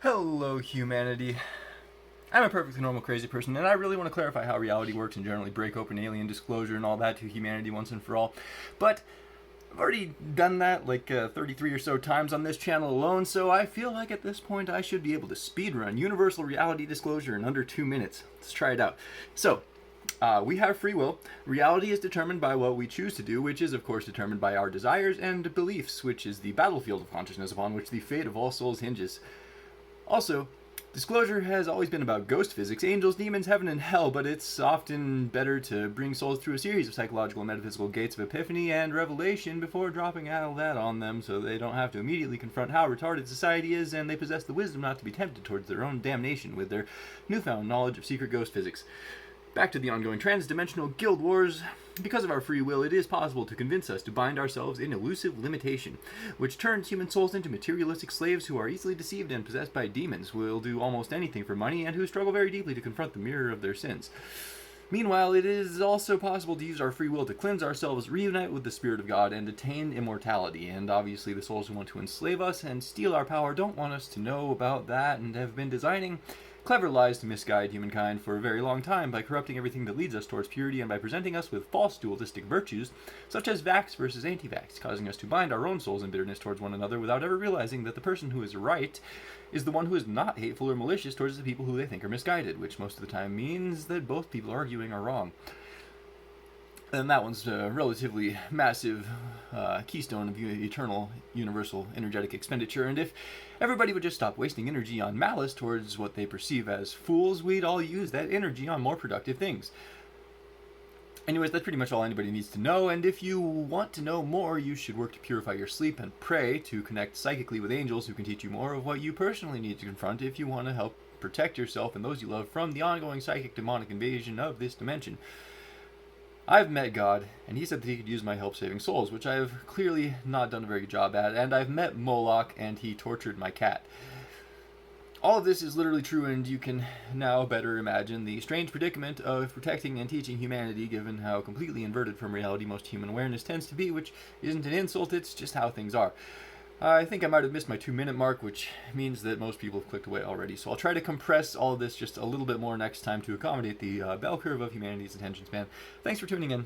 Hello, humanity. I'm a perfectly normal crazy person, and I really want to clarify how reality works and generally break open alien disclosure and all that to humanity once and for all. But I've already done that like 33 or so times on this channel alone, so I feel like at this point I should be able to speedrun universal reality disclosure in under 2 minutes. Let's try it out. We have free will. Reality is determined by what we choose to do, which is, of course, determined by our desires and beliefs, which is the battlefield of consciousness upon which the fate of all souls hinges. Also, disclosure has always been about ghost physics, angels, demons, heaven, and hell, but it's often better to bring souls through a series of psychological and metaphysical gates of epiphany and revelation before dropping all that on them so they don't have to immediately confront how retarded society is and they possess the wisdom not to be tempted towards their own damnation with their newfound knowledge of secret ghost physics. Back to the ongoing trans-dimensional guild wars. Because of our free will, it is possible to convince us to bind ourselves in elusive limitation, which turns human souls into materialistic slaves who are easily deceived and possessed by demons, who will do almost anything for money, and who struggle very deeply to confront the mirror of their sins. Meanwhile, it is also possible to use our free will to cleanse ourselves, reunite with the Spirit of God, and attain immortality. And obviously the souls who want to enslave us and steal our power don't want us to know about that and have been designing clever lies to misguide humankind for a very long time by corrupting everything that leads us towards purity and by presenting us with false dualistic virtues, such as vax versus anti-vax, causing us to bind our own souls in bitterness towards one another without ever realizing that the person who is right is the one who is not hateful or malicious towards the people who they think are misguided, which most of the time means that both people arguing are wrong. And that one's a relatively massive keystone of eternal, universal, energetic expenditure. And if everybody would just stop wasting energy on malice towards what they perceive as fools, we'd all use that energy on more productive things. Anyways, that's pretty much all anybody needs to know, and if you want to know more, you should work to purify your sleep and pray to connect psychically with angels who can teach you more of what you personally need to confront if you want to help protect yourself and those you love from the ongoing psychic demonic invasion of this dimension. I've met God, and he said that he could use my help saving souls, which I have clearly not done a very good job at, and I've met Moloch, and he tortured my cat. All of this is literally true, and you can now better imagine the strange predicament of protecting and teaching humanity, given how completely inverted from reality most human awareness tends to be, which isn't an insult, it's just how things are. I think I might have missed my 2-minute mark, which means that most people have clicked away already. So I'll try to compress all of this just a little bit more next time to accommodate the bell curve of humanity's attention span. Thanks for tuning in.